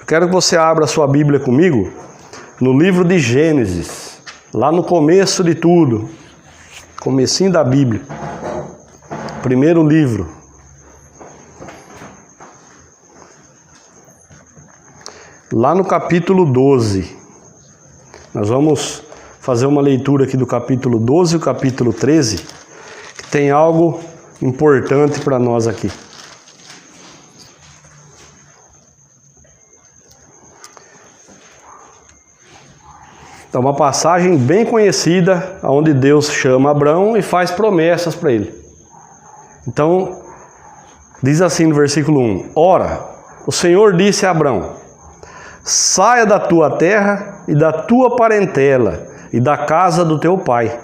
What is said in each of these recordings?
Eu quero que você abra a sua Bíblia comigo no livro de Gênesis, lá no começo de tudo, comecinho da Bíblia, primeiro livro. Lá no capítulo 12, nós vamos fazer uma leitura aqui do capítulo 12 e o capítulo 13, que tem algo importante para nós aqui. É uma passagem bem conhecida, onde Deus chama Abrão e faz promessas para ele. Então, diz assim no versículo 1: Ora, o Senhor disse a Abrão: saia da tua terra e da tua parentela e da casa do teu pai,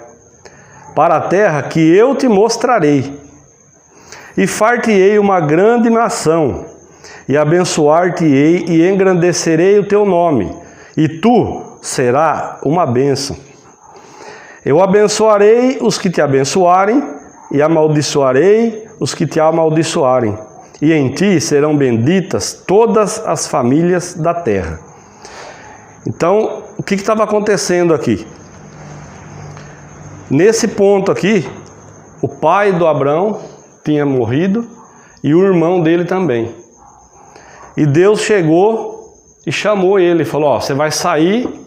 para a terra que eu te mostrarei, e far-te-ei uma grande nação, e abençoar-te-ei e engrandecerei o teu nome, e tu será uma bênção. Eu abençoarei os que te abençoarem, e amaldiçoarei os que te amaldiçoarem, e em ti serão benditas todas as famílias da terra. Então, o que estava acontecendo aqui? Nesse ponto aqui, o pai do Abrão tinha morrido e o irmão dele também. E Deus chegou e chamou ele, falou: ó, você vai sair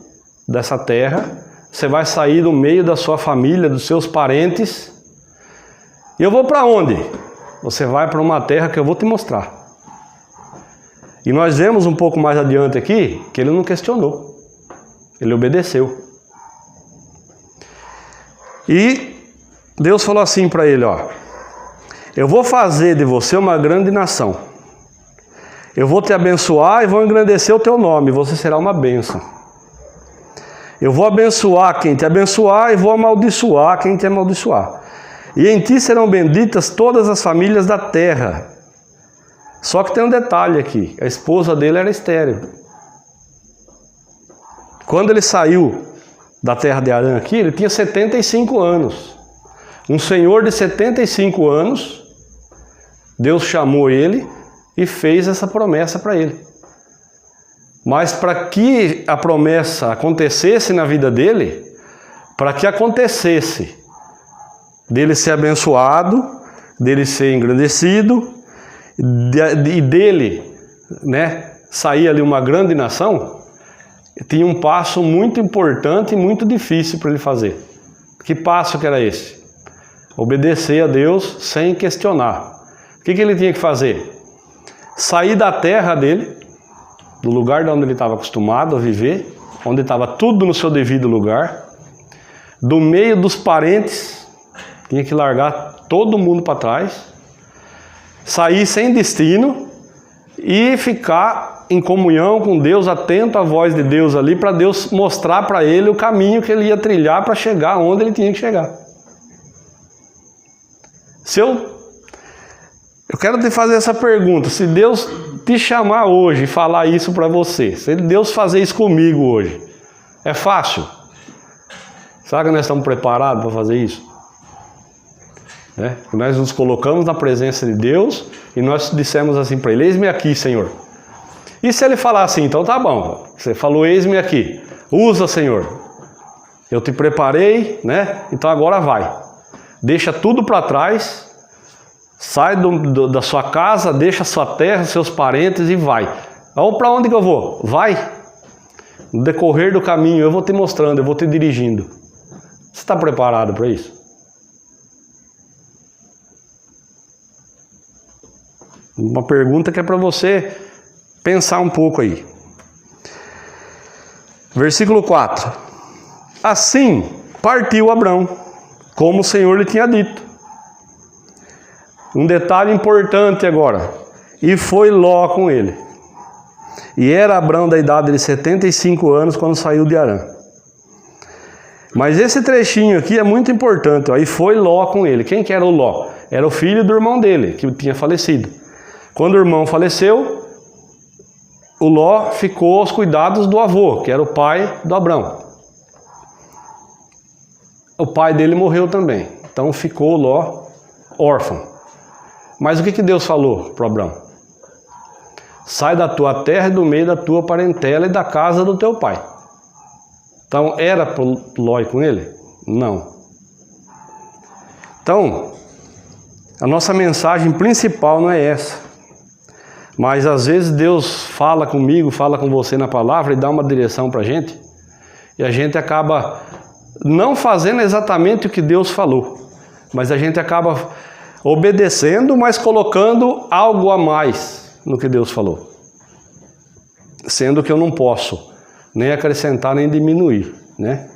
dessa terra, você vai sair do meio da sua família, dos seus parentes, e eu vou para onde? Você vai para uma terra que eu vou te mostrar. E nós vemos um pouco mais adiante aqui que ele não questionou, ele obedeceu. E Deus falou assim para ele: ó, eu vou fazer de você uma grande nação, eu vou te abençoar e vou engrandecer o teu nome, você será uma bênção. Eu vou abençoar quem te abençoar e vou amaldiçoar quem te amaldiçoar. E em ti serão benditas todas as famílias da terra. Só que tem um detalhe aqui: a esposa dele era estéril. Quando ele saiu da terra de Harã aqui, ele tinha 75 anos. Um senhor de 75 anos, Deus chamou ele e fez essa promessa para ele. Mas para que a promessa acontecesse na vida dele, para que acontecesse dele ser abençoado, dele ser engrandecido, e dele, sair ali uma grande nação, tinha um passo muito importante e muito difícil para ele fazer. Que passo que era esse? Obedecer a Deus sem questionar. O que ele tinha que fazer? Sair da terra dele, do lugar de onde ele estava acostumado a viver, onde estava tudo no seu devido lugar, do meio dos parentes, tinha que largar todo mundo para trás, sair sem destino e ficar em comunhão com Deus, atento à voz de Deus ali, para Deus mostrar para ele o caminho que ele ia trilhar para chegar onde ele tinha que chegar. Eu quero te fazer essa pergunta: se Deus te chamar hoje e falar isso para você, se Deus fazer isso comigo hoje, é fácil? Será que nós estamos preparados para fazer isso? Nós nos colocamos na presença de Deus e nós dissemos assim para ele: eis-me aqui, Senhor. E se ele falar assim: então tá bom, você falou eis-me aqui, usa, Senhor, eu te preparei, então agora vai, deixa tudo para trás, sai da sua casa, deixa a sua terra, seus parentes e vai. Ou para onde que eu vou? Vai. No decorrer do caminho eu vou te mostrando, eu vou te dirigindo. Você está preparado para isso? Uma pergunta que é para você pensar um pouco aí. Versículo 4. Assim partiu Abrão, como o Senhor lhe tinha dito. Um detalhe importante agora: e foi Ló com ele. E era Abrão da idade de 75 anos quando saiu de Harã. Mas esse trechinho aqui é muito importante, ó. E foi Ló com ele. Quem que era o Ló? Era o filho do irmão dele, que tinha falecido. Quando o irmão faleceu, o Ló ficou aos cuidados do avô, que era o pai do Abrão. O pai dele morreu também, então ficou Ló órfão. Mas o que Deus falou para Abrão? sai da tua terra e do meio da tua parentela e da casa do teu pai. Então, era para Ló ir com ele? Não. Então, a nossa mensagem principal não é essa. Mas às vezes Deus fala comigo, fala com você na palavra e dá uma direção para a gente. E a gente acaba não fazendo exatamente o que Deus falou. Mas a gente acaba obedecendo, mas colocando algo a mais no que Deus falou. Sendo que eu não posso nem acrescentar, nem diminuir, né?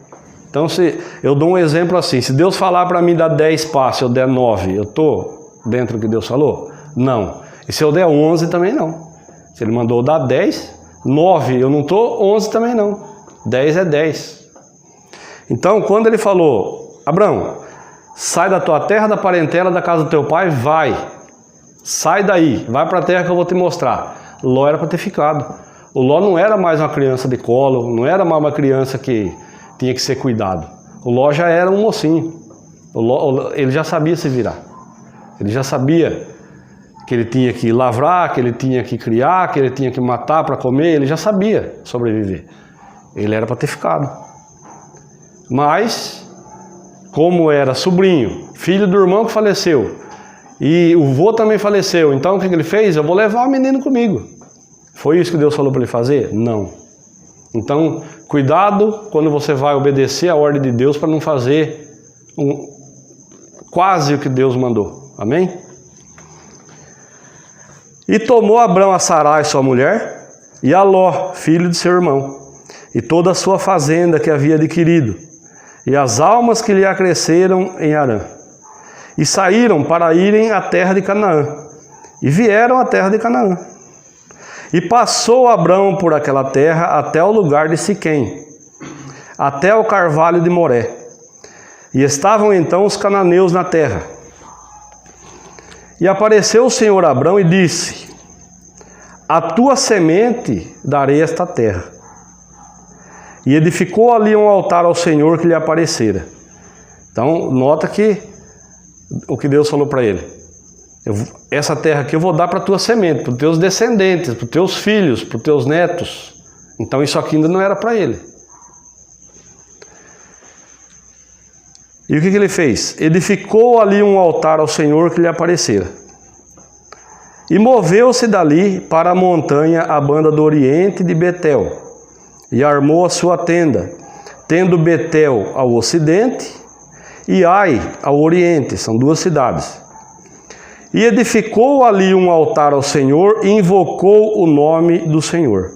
Então, se eu dou um exemplo assim, se Deus falar para mim dar 10 passos, eu der 9, eu estou dentro do que Deus falou? Não. E se eu der 11, também não. Se Ele mandou dar 10, 9, eu não estou, 11 também não. 10 é 10. Então, quando Ele falou, Abraão, sai da tua terra, da parentela, da casa do teu pai, vai. Sai daí, vai para a terra que eu vou te mostrar. Ló era para ter ficado. O Ló não era mais uma criança de colo, não era mais uma criança que tinha que ser cuidado. O Ló já era um mocinho. Ele já sabia se virar. Ele já sabia que ele tinha que lavrar, que ele tinha que criar, que ele tinha que matar para comer. Ele já sabia sobreviver. Ele era para ter ficado. Mas, como era sobrinho, filho do irmão que faleceu, e o vô também faleceu, então o que ele fez? Eu vou levar o menino comigo. Foi isso que Deus falou para ele fazer? Não. Então, cuidado quando você vai obedecer a ordem de Deus para não fazer quase o que Deus mandou. Amém? E tomou Abrão a Sarai, sua mulher, e a Ló, filho de seu irmão, e toda a sua fazenda que havia adquirido, e as almas que lhe acresceram em Harã. E saíram para irem à terra de Canaã, e vieram à terra de Canaã. E passou Abrão por aquela terra até o lugar de Siquém, até o carvalho de Moré. E estavam então os cananeus na terra. E apareceu o Senhor a Abrão e disse, a tua semente darei esta terra. E edificou ali um altar ao Senhor que lhe aparecera. Então, nota que o que Deus falou para ele. Essa terra aqui eu vou dar para a tua semente, para os teus descendentes, para os teus filhos, para os teus netos. Então isso aqui ainda não era para ele. E o que ele fez? Edificou ali um altar ao Senhor que lhe aparecera. E moveu-se dali para a montanha à banda do oriente de Betel. E armou a sua tenda, tendo Betel ao ocidente e Ai ao oriente, são duas cidades. E edificou ali um altar ao Senhor e invocou o nome do Senhor.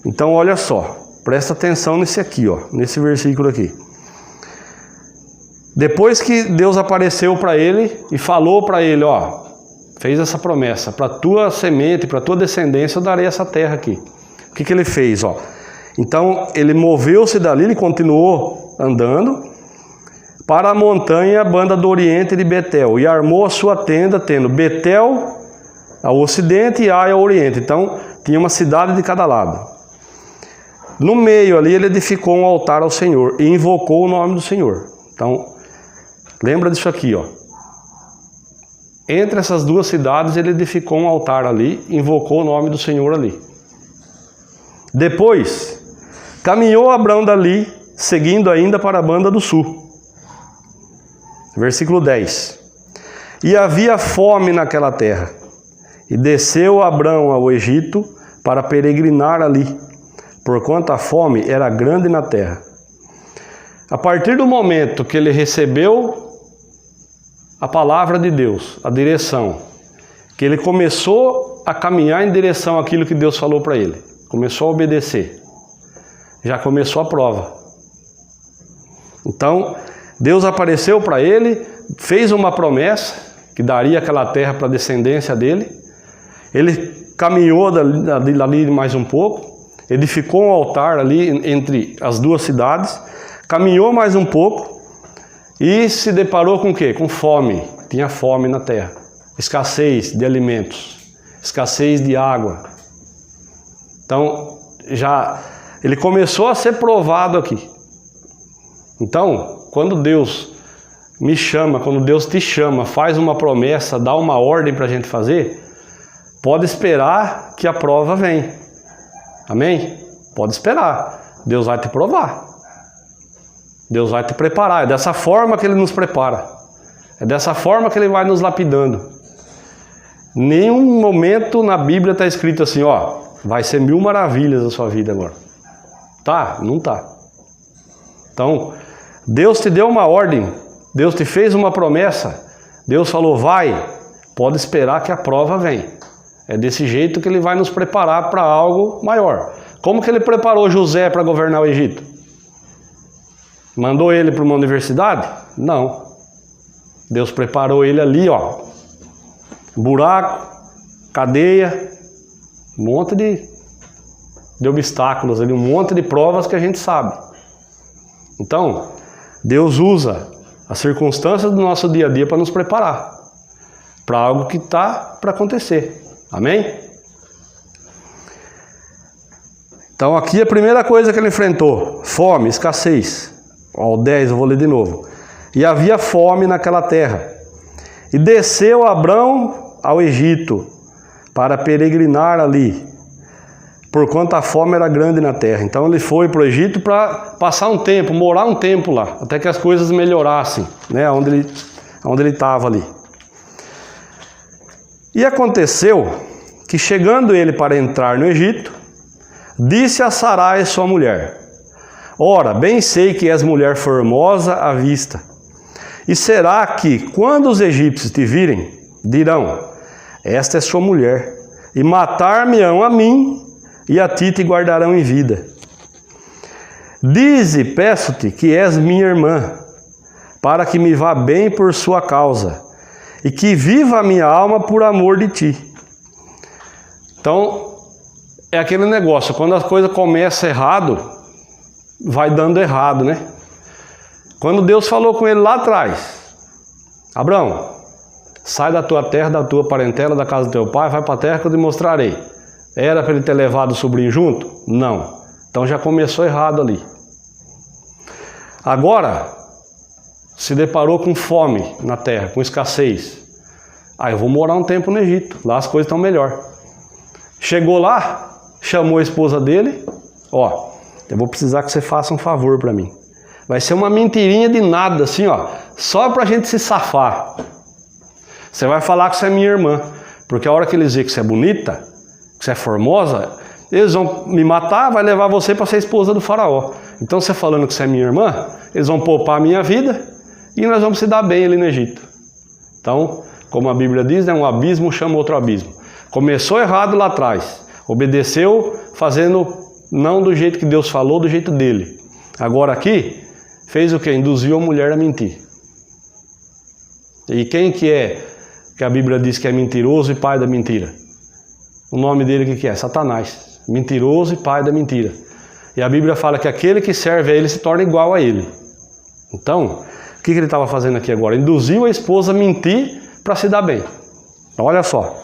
Então olha só, presta atenção nesse aqui, ó, nesse versículo aqui. Depois que Deus apareceu para ele e falou para ele, ó, fez essa promessa, para tua semente, para tua descendência eu darei essa terra aqui. O que ele fez, ó? Então ele moveu-se dali, ele continuou andando para a montanha, banda do oriente de Betel, e armou a sua tenda, tendo Betel ao ocidente e Ai ao oriente. Então, tinha uma cidade de cada lado. No meio ali, ele edificou um altar ao Senhor e invocou o nome do Senhor. Então, lembra disso aqui, ó. Entre essas duas cidades, ele edificou um altar ali, invocou o nome do Senhor ali. Depois, caminhou Abrão dali, seguindo ainda para a banda do sul. Versículo 10. E havia fome naquela terra, e desceu Abrão ao Egito para peregrinar ali, porquanto a fome era grande na terra. A partir do momento que ele recebeu a palavra de Deus, a direção, que ele começou a caminhar em direção àquilo que Deus falou para ele, começou a obedecer, já começou a prova. Então, Deus apareceu para ele, fez uma promessa que daria aquela terra para a descendência dele. Ele caminhou dali mais um pouco, edificou um altar ali entre as duas cidades, caminhou mais um pouco e se deparou com o quê? Com fome. Tinha fome na terra, escassez de alimentos, escassez de água. Então, ele começou a ser provado aqui. Então, quando Deus me chama, quando Deus te chama, faz uma promessa, dá uma ordem para a gente fazer, pode esperar que a prova vem. Amém? Pode esperar. Deus vai te provar. Deus vai te preparar. É dessa forma que Ele nos prepara. É dessa forma que Ele vai nos lapidando. Nenhum momento na Bíblia está escrito assim, ó, vai ser 1000 maravilhas a sua vida agora. Tá? Não tá. Então, Deus te deu uma ordem, Deus te fez uma promessa, Deus falou, vai, pode esperar que a prova vem. É desse jeito que Ele vai nos preparar para algo maior. Como que Ele preparou José para governar o Egito? Mandou ele para uma universidade? Não. Deus preparou ele ali, ó, buraco, cadeia, um monte de obstáculos ali, um monte de provas que a gente sabe. Então, Deus usa as circunstâncias do nosso dia a dia para nos preparar para algo que está para acontecer. Amém? Então aqui a primeira coisa que ele enfrentou, fome, escassez. Ó, o 10 eu vou ler de novo. E havia fome naquela terra. E desceu Abrão ao Egito para peregrinar ali, porquanto a fome era grande na terra. Então ele foi para o Egito para passar um tempo, morar um tempo lá, até que as coisas melhorassem, né, onde ele estava ali. E aconteceu que, chegando ele para entrar no Egito, disse a Sarai, sua mulher, ora, bem sei que és mulher formosa à vista, e será que, quando os egípcios te virem, dirão, esta é sua mulher, e matar-me-ão a mim, e a ti te guardarão em vida. Dize, peço-te, que és minha irmã, para que me vá bem por sua causa, e que viva a minha alma por amor de ti. Então, é aquele negócio, quando as coisas começam errado, vai dando errado, né? Quando Deus falou com ele lá atrás, Abrão, sai da tua terra, da tua parentela, da casa do teu pai, vai para a terra que eu te mostrarei. Era para ele ter levado o sobrinho junto? Não. Então já começou errado ali. Agora, se deparou com fome na terra, com escassez. Eu vou morar um tempo no Egito, lá as coisas estão melhor. Chegou lá, chamou a esposa dele, ó, eu vou precisar que você faça um favor para mim. Vai ser uma mentirinha de nada, assim, ó, só pra gente se safar. Você vai falar que você é minha irmã, porque a hora que eles verem que você é bonita, que você é formosa, eles vão me matar, vai levar você para ser esposa do faraó. Então você falando que você é minha irmã, eles vão poupar a minha vida e nós vamos se dar bem ali no Egito. Então, como a Bíblia diz, né, um abismo chama outro abismo. Começou errado lá atrás, obedeceu fazendo não do jeito que Deus falou, do jeito dele. Agora aqui, fez o quê? Induziu a mulher a mentir. E quem que é que a Bíblia diz que é mentiroso e pai da mentira? O nome dele que é? Satanás. Mentiroso e pai da mentira. E a Bíblia fala que aquele que serve a ele se torna igual a ele. Então, o que ele estava fazendo aqui agora? Induziu a esposa a mentir para se dar bem. Olha só.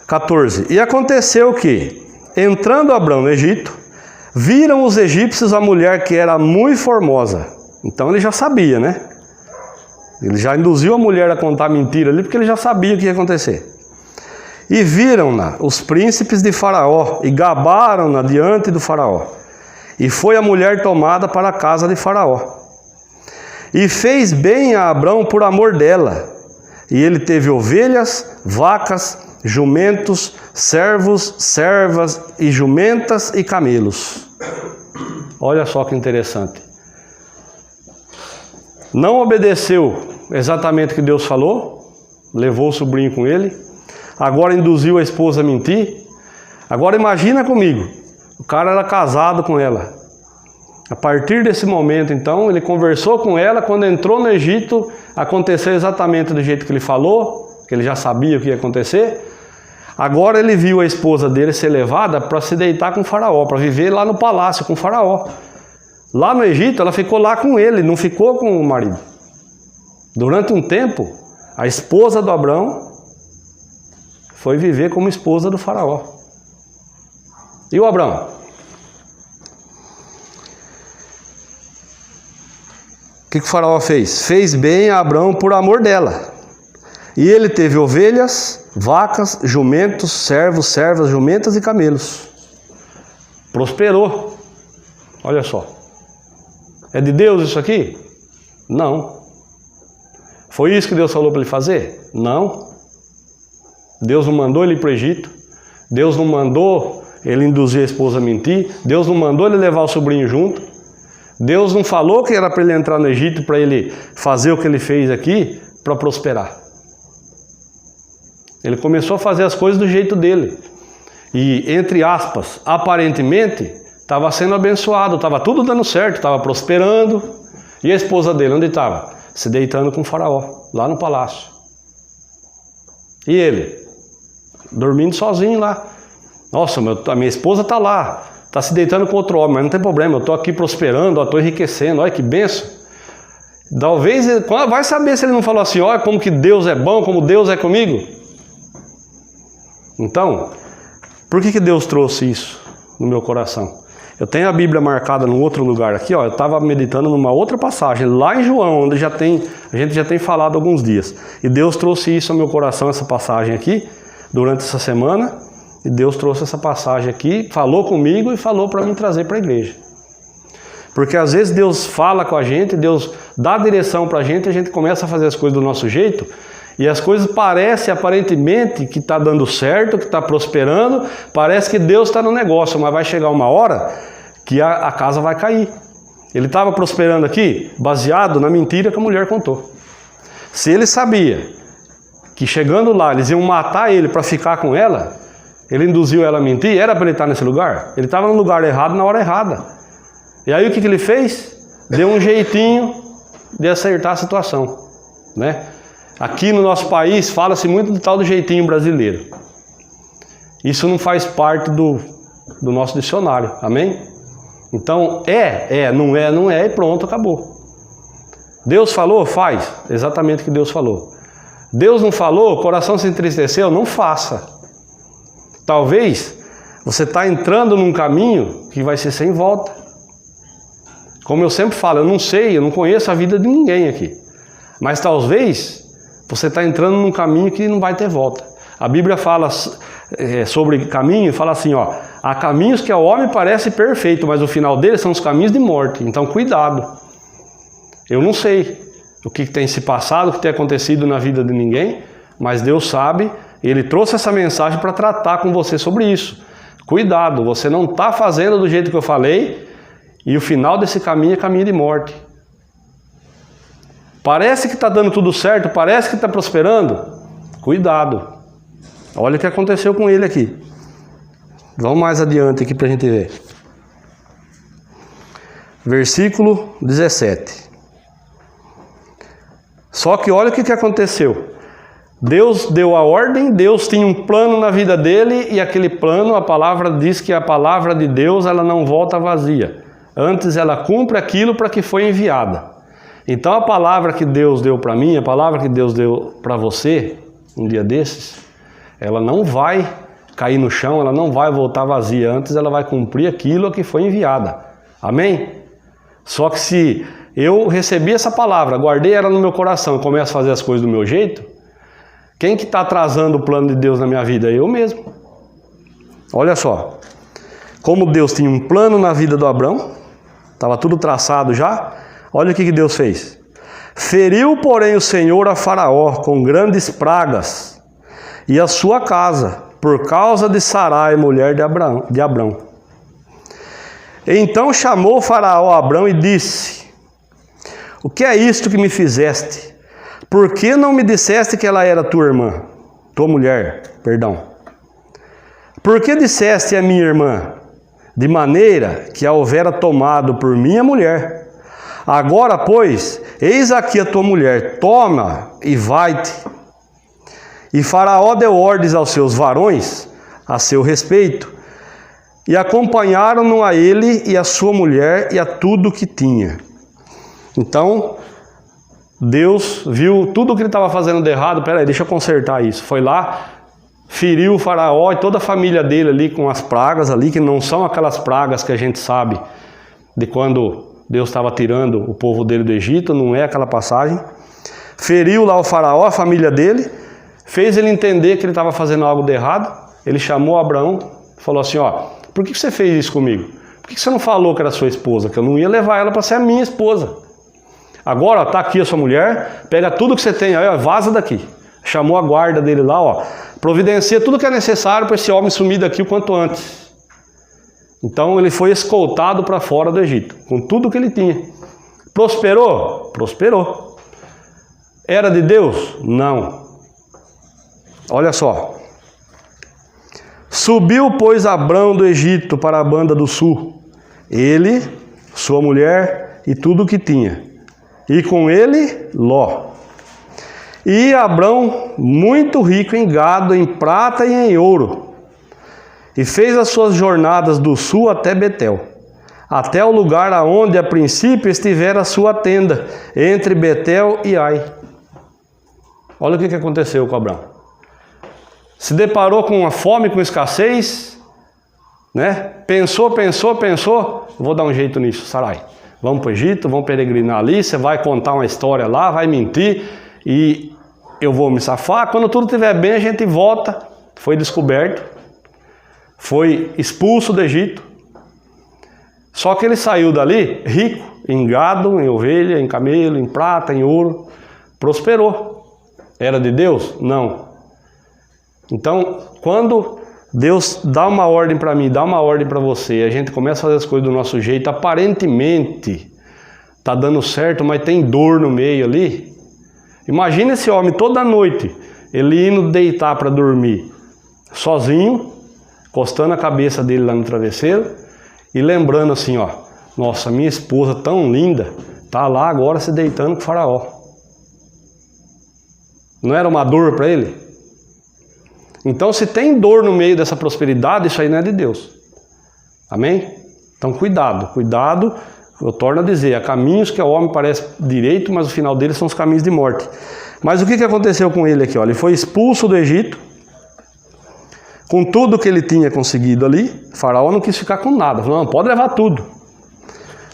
14. E aconteceu que, entrando Abrão no Egito, viram os egípcios a mulher que era muito formosa. Então ele já sabia, né? Ele já induziu a mulher a contar mentira ali, porque ele já sabia o que ia acontecer. E viram-na os príncipes de Faraó, e gabaram-na diante do Faraó. E foi a mulher tomada para a casa de Faraó. E fez bem a Abrão por amor dela. E ele teve ovelhas, vacas, jumentos, servos, servas e jumentas e camelos. Olha só que interessante. Não obedeceu exatamente o que Deus falou, levou o sobrinho com ele, agora induziu a esposa a mentir. Agora imagina comigo, o cara era casado com ela. A partir desse momento, então, ele conversou com ela, quando entrou no Egito, aconteceu exatamente do jeito que ele falou, que ele já sabia o que ia acontecer. Agora ele viu a esposa dele ser levada para se deitar com o faraó, para viver lá no palácio com o faraó. Lá no Egito, ela ficou lá com ele, não ficou com o marido. Durante um tempo, a esposa do Abrão foi viver como esposa do faraó. E o Abrão? O que o faraó fez? Fez bem a Abrão por amor dela. E ele teve ovelhas, vacas, jumentos, servos, servas, jumentas e camelos. Prosperou. Olha só. É de Deus isso aqui? Não. Foi isso que Deus falou para ele fazer? Não. Deus não mandou ele ir para o Egito. Deus não mandou ele induzir a esposa a mentir. Deus não mandou ele levar o sobrinho junto. Deus não falou que era para ele entrar no Egito, para ele fazer o que ele fez aqui, para prosperar. Ele começou a fazer as coisas do jeito dele. E, entre aspas, aparentemente, estava sendo abençoado, estava tudo dando certo, estava prosperando. E a esposa dele, onde estava? Se deitando com o faraó, lá no palácio. E ele? Dormindo sozinho lá. Nossa, a minha esposa está lá, está se deitando com outro homem, mas não tem problema, eu estou aqui prosperando, estou enriquecendo, olha que bênção. Talvez, vai saber se ele não falou assim, olha como que Deus é bom, como Deus é comigo. Então, por que Deus trouxe isso no meu coração? Eu tenho a Bíblia marcada num outro lugar aqui, ó. Eu estava meditando numa outra passagem, lá em João, onde a gente já tem falado alguns dias. E Deus trouxe isso ao meu coração, essa passagem aqui, durante essa semana. E Deus trouxe essa passagem aqui, falou comigo e falou para mim trazer para a igreja. Porque às vezes Deus fala com a gente, Deus dá direção para a gente começa a fazer as coisas do nosso jeito, e as coisas parecem aparentemente que está dando certo, que está prosperando, parece que Deus está no negócio, mas vai chegar uma hora que a casa vai cair. Ele estava prosperando aqui, baseado na mentira que a mulher contou. Se ele sabia que chegando lá eles iam matar ele para ficar com ela, ele induziu ela a mentir, era para ele estar nesse lugar? Ele estava no lugar errado na hora errada. E aí o que ele fez? Deu um jeitinho de acertar a situação, né? Aqui no nosso país fala-se muito do tal do jeitinho brasileiro. Isso não faz parte do nosso dicionário, amém? Então não é e pronto, acabou. Deus falou, faz exatamente o que Deus falou. Deus não falou, o coração se entristeceu, não faça. Talvez você está entrando num caminho que vai ser sem volta. Como eu sempre falo, eu não sei, eu não conheço a vida de ninguém aqui. Mas talvez você está entrando num caminho que não vai ter volta. A Bíblia fala sobre caminho e fala assim, ó, há caminhos que ao homem parece perfeito, mas o final deles são os caminhos de morte. Então cuidado. Eu não sei o que tem se passado, o que tem acontecido na vida de ninguém, mas Deus sabe, Ele trouxe essa mensagem para tratar com você sobre isso. Cuidado, você não está fazendo do jeito que eu falei, e o final desse caminho é caminho de morte. Parece que está dando tudo certo, parece que está prosperando. Cuidado. Olha o que aconteceu com ele aqui. Vamos mais adiante aqui para a gente ver. Versículo 17. Só que olha o que aconteceu. Deus deu a ordem, Deus tinha um plano na vida dele, e aquele plano, a palavra diz que a palavra de Deus, ela não volta vazia. Antes ela cumpre aquilo para que foi enviada. Então a palavra que Deus deu para mim, a palavra que Deus deu para você, um dia desses, ela não vai cair no chão, ela não vai voltar vazia. Antes ela vai cumprir aquilo a que foi enviada. Amém? Só que se eu recebi essa palavra, guardei ela no meu coração e começo a fazer as coisas do meu jeito, quem que está atrasando o plano de Deus na minha vida? Eu mesmo. Olha só. Como Deus tinha um plano na vida do Abrão, estava tudo traçado já. Olha o que Deus fez. Feriu, porém, o Senhor a Faraó com grandes pragas e a sua casa, por causa de Sarai, mulher de Abrão. Então chamou Faraó a Abrão e disse: o que é isto que me fizeste? Por que não me disseste que ela era tua irmã? Tua mulher, perdão. Por que disseste a minha irmã? De maneira que a houvera tomado por minha mulher. Agora, pois, eis aqui a tua mulher, toma e vai-te. E Faraó deu ordens aos seus varões, a seu respeito, e acompanharam-no a ele e a sua mulher e a tudo que tinha. Então, Deus viu tudo o que ele estava fazendo de errado. Peraí, deixa eu consertar isso. Foi lá, feriu o Faraó e toda a família dele ali com as pragas ali, que não são aquelas pragas que a gente sabe de quando Deus estava tirando o povo dele do Egito, não é aquela passagem. Feriu lá o Faraó, a família dele, fez ele entender que ele estava fazendo algo de errado. Ele chamou Abraão, falou assim, ó, por que você fez isso comigo? Por que você não falou que era sua esposa? Que eu não ia levar ela para ser a minha esposa. Agora, ó, tá aqui a sua mulher, pega tudo que você tem aí, ó, vaza daqui. Chamou a guarda dele lá, ó, providencia tudo que é necessário para esse homem sumir daqui o quanto antes. Então ele foi escoltado para fora do Egito, com tudo que ele tinha. Prosperou? Prosperou. Era de Deus? Não. Olha só. Subiu, pois, Abrão do Egito para a banda do sul, ele, sua mulher e tudo o que tinha, e com ele Ló. E Abrão, muito rico em gado, em prata e em ouro, e fez as suas jornadas do sul até Betel, até o lugar aonde a princípio estivera a sua tenda, entre Betel e Ai. Olha o que aconteceu com Abrão. Se deparou com uma fome, com escassez, né? Pensou, vou dar um jeito nisso, Sarai. Vamos para o Egito, vamos peregrinar ali, você vai contar uma história lá, vai mentir, e eu vou me safar. Quando tudo estiver bem, a gente volta. Foi descoberto, foi expulso do Egito. Só que ele saiu dali rico, em gado, em ovelha, em camelo, em prata, em ouro. Prosperou. Era de Deus? Não. Então, quando Deus dá uma ordem para mim, dá uma ordem para você, a gente começa a fazer as coisas do nosso jeito, aparentemente está dando certo, mas tem dor no meio ali. Imagina esse homem toda noite, ele indo deitar para dormir, sozinho, encostando a cabeça dele lá no travesseiro e lembrando assim, ó, nossa, minha esposa tão linda, tá lá agora se deitando com o faraó. Não era uma dor para ele? Então, se tem dor no meio dessa prosperidade, isso aí não é de Deus. Amém? Então, cuidado, cuidado. Eu torno a dizer, há caminhos que ao homem parece direito, mas o final deles são os caminhos de morte. Mas o que aconteceu com ele aqui? Ó? Ele foi expulso do Egito, com tudo que ele tinha conseguido ali. O faraó não quis ficar com nada. Falou, não, pode levar tudo.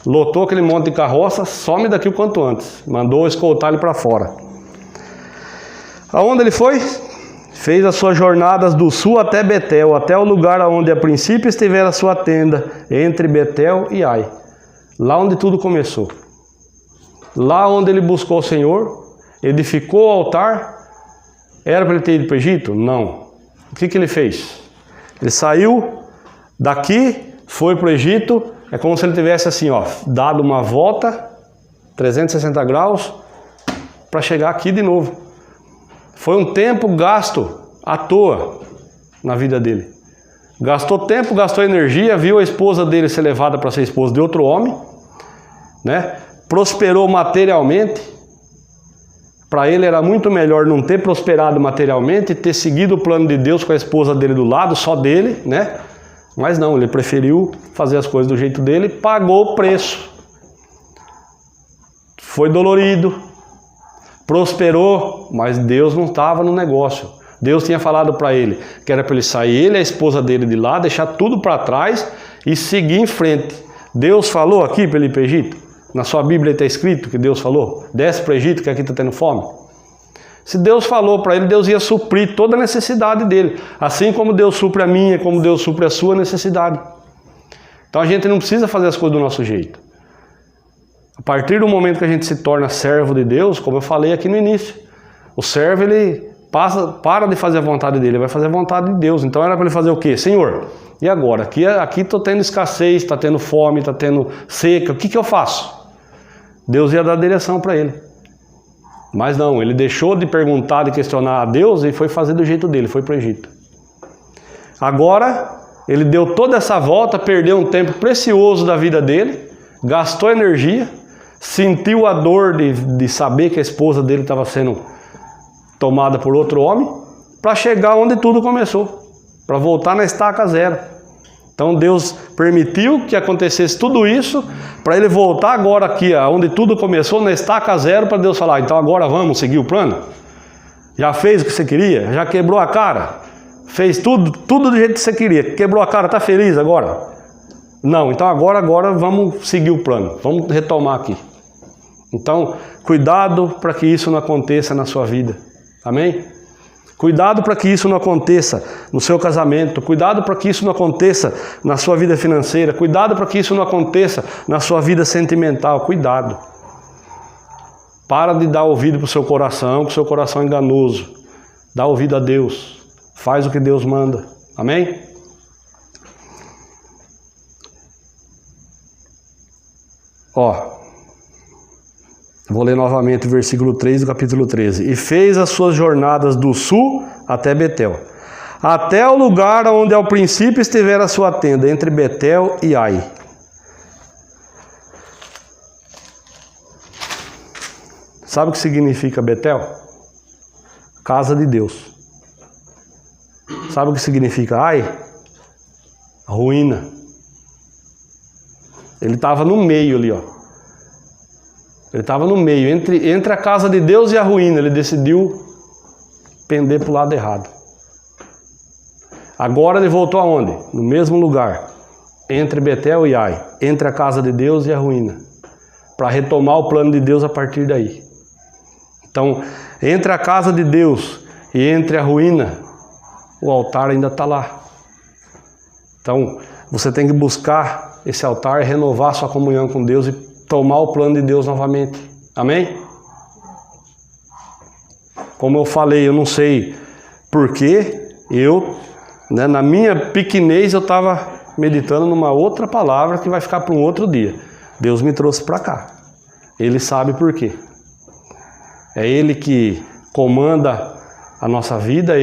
Lotou aquele monte de carroça, some daqui o quanto antes. Mandou escoltar ele para fora. Aonde ele foi? Fez as suas jornadas do sul até Betel, até o lugar onde a princípio estivera a sua tenda, entre Betel e Ai. Lá onde tudo começou. Lá onde ele buscou o Senhor, edificou o altar. Era para ele ter ido para o Egito? Não. O que ele fez? Ele saiu daqui, foi para o Egito, é como se ele tivesse assim, ó, dado uma volta, 360 graus, para chegar aqui de novo. Foi um tempo gasto à toa na vida dele. Gastou tempo, gastou energia, viu a esposa dele ser levada para ser esposa de outro homem, né? Prosperou materialmente. Para ele era muito melhor não ter prosperado materialmente e ter seguido o plano de Deus com a esposa dele do lado, só dele, né? Mas não, ele preferiu fazer as coisas do jeito dele, pagou o preço. Foi dolorido, prosperou, mas Deus não estava no negócio. Deus tinha falado para ele que era para ele sair, ele e a esposa dele de lá, deixar tudo para trás e seguir em frente. Deus falou aqui para ele ir para o Egito? Na sua Bíblia está escrito que Deus falou? Desce para o Egito que aqui está tendo fome. Se Deus falou para ele, Deus ia suprir toda a necessidade dele. Assim como Deus supre a minha, como Deus supre a sua necessidade. Então a gente não precisa fazer as coisas do nosso jeito. A partir do momento que a gente se torna servo de Deus, como eu falei aqui no início, o servo ele para de fazer a vontade dele, vai fazer a vontade de Deus. Então era para ele fazer o quê? Senhor, e agora? Aqui estou tendo escassez, está tendo fome, está tendo seca, o que eu faço? Deus ia dar direção para ele. Mas não, ele deixou de perguntar, de questionar a Deus e foi fazer do jeito dele, foi para o Egito. Agora, ele deu toda essa volta, perdeu um tempo precioso da vida dele, gastou energia, sentiu a dor de saber que a esposa dele estava sendo tomada por outro homem, para chegar onde tudo começou, para voltar na estaca zero. Então Deus permitiu que acontecesse tudo isso, para ele voltar agora aqui, onde tudo começou, na estaca zero, para Deus falar, então agora vamos seguir o plano? Já fez o que você queria? Já quebrou a cara? Fez tudo do jeito que você queria? Quebrou a cara, está feliz agora? Não, então agora vamos seguir o plano, vamos retomar aqui. Então, cuidado para que isso não aconteça na sua vida. Amém? Cuidado para que isso não aconteça no seu casamento. Cuidado para que isso não aconteça na sua vida financeira. Cuidado para que isso não aconteça na sua vida sentimental. Cuidado. Para de dar ouvido para o seu coração, que o seu coração é enganoso. Dá ouvido a Deus. Faz o que Deus manda. Amém? Vou ler novamente o versículo 3 do capítulo 13. E fez as suas jornadas do sul até Betel, até o lugar onde ao princípio estivera a sua tenda, entre Betel e Ai. Sabe o que significa Betel? Casa de Deus. Sabe o que significa Ai? Ruína. Ele estava no meio ali, ó. Ele estava no meio, entre a casa de Deus e a ruína. Ele decidiu pender para o lado errado. Agora ele voltou aonde? No mesmo lugar, entre Betel e Ai, entre a casa de Deus e a ruína, para retomar o plano de Deus a partir daí. Então, entre a casa de Deus e entre a ruína, o altar ainda está lá. Então, você tem que buscar esse altar, renovar sua comunhão com Deus e tomar o plano de Deus novamente. Amém? Como eu falei, eu não sei porquê, na minha pequenez, eu estava meditando numa outra palavra que vai ficar para um outro dia. Deus me trouxe para cá. Ele sabe por quê. É Ele que comanda a nossa vida,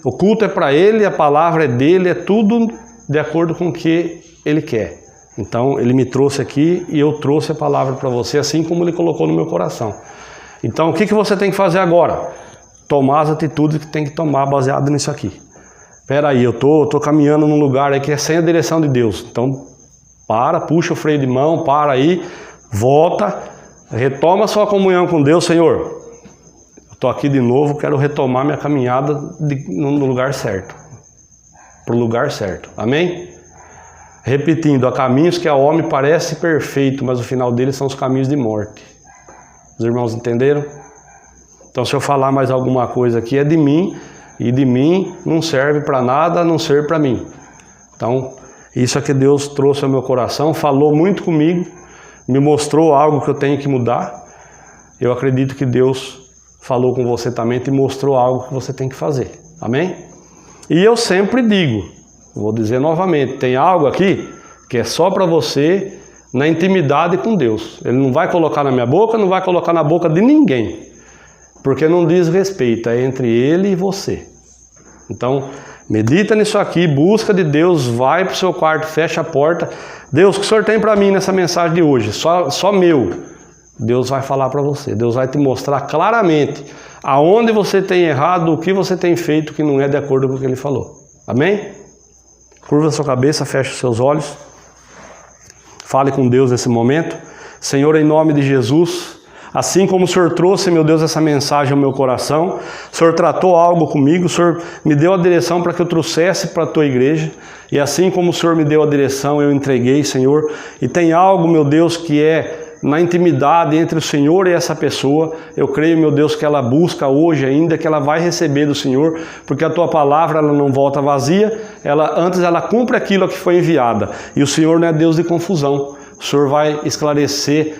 o culto é para Ele, a palavra é dEle, é tudo de acordo com o que Ele quer. Então, Ele me trouxe aqui e eu trouxe a palavra para você, assim como Ele colocou no meu coração. Então, o que você tem que fazer agora? Tomar as atitudes que tem que tomar baseado nisso aqui. Espera aí, eu tô caminhando num lugar aí que é sem a direção de Deus. Então, puxa o freio de mão, para aí, volta, retoma a sua comunhão com Deus. Senhor, eu estou aqui de novo, quero retomar minha caminhada no lugar certo. Para o lugar certo. Amém? Repetindo, há caminhos que ao homem parece perfeito, mas o final deles são os caminhos de morte. Os irmãos entenderam? Então, se eu falar mais alguma coisa aqui, é de mim, e de mim não serve para nada, a não ser para mim. Então, isso é que Deus trouxe ao meu coração, falou muito comigo, me mostrou algo que eu tenho que mudar. Eu acredito que Deus falou com você também, te mostrou algo que você tem que fazer. Amém? E eu sempre digo, vou dizer novamente, tem algo aqui que é só para você na intimidade com Deus. Ele não vai colocar na minha boca, não vai colocar na boca de ninguém. Porque não diz respeito, é entre Ele e você. Então, medita nisso aqui, busca de Deus, vai para o seu quarto, fecha a porta. Deus, o que o Senhor tem para mim nessa mensagem de hoje? Só meu. Deus vai falar para você, Deus vai te mostrar claramente aonde você tem errado, o que você tem feito que não é de acordo com o que Ele falou. Amém? Curva a sua cabeça, feche os seus olhos. Fale com Deus nesse momento. Senhor, em nome de Jesus, assim como o Senhor trouxe, meu Deus, essa mensagem ao meu coração, o Senhor tratou algo comigo, o Senhor me deu a direção para que eu trouxesse para a Tua igreja, e assim como o Senhor me deu a direção, eu entreguei, Senhor, e tem algo, meu Deus, que é na intimidade entre o Senhor e essa pessoa. Eu creio, meu Deus, que ela busca hoje ainda, que ela vai receber do Senhor, porque a Tua palavra ela não volta vazia, antes ela cumpre aquilo a que foi enviada, e o Senhor não é Deus de confusão. O Senhor vai esclarecer,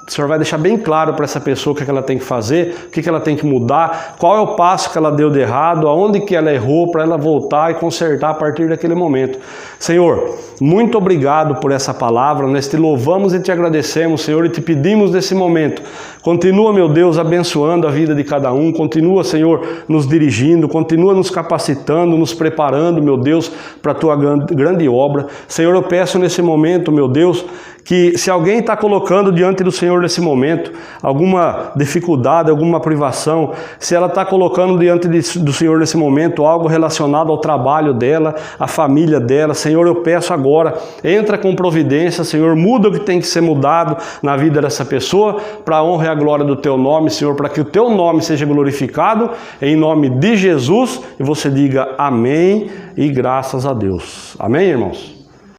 o Senhor vai deixar bem claro para essa pessoa o que ela tem que fazer, o que ela tem que mudar, qual é o passo que ela deu de errado, aonde que ela errou, para ela voltar e consertar a partir daquele momento. Senhor, muito obrigado por essa palavra, nós te louvamos e te agradecemos, Senhor, e te pedimos nesse momento. Continua, meu Deus, abençoando a vida de cada um, continua, Senhor, nos dirigindo, continua nos capacitando, nos preparando, meu Deus, para a Tua grande obra. Senhor, eu peço nesse momento, meu Deus, que se alguém está colocando diante do Senhor nesse momento alguma dificuldade, alguma privação, se ela está colocando diante do Senhor nesse momento algo relacionado ao trabalho dela, à família dela, Senhor, eu peço agora, entra com providência, Senhor, muda o que tem que ser mudado na vida dessa pessoa, para a honra e a glória do Teu nome, Senhor, para que o Teu nome seja glorificado, em nome de Jesus, e você diga amém e graças a Deus. Amém, irmãos?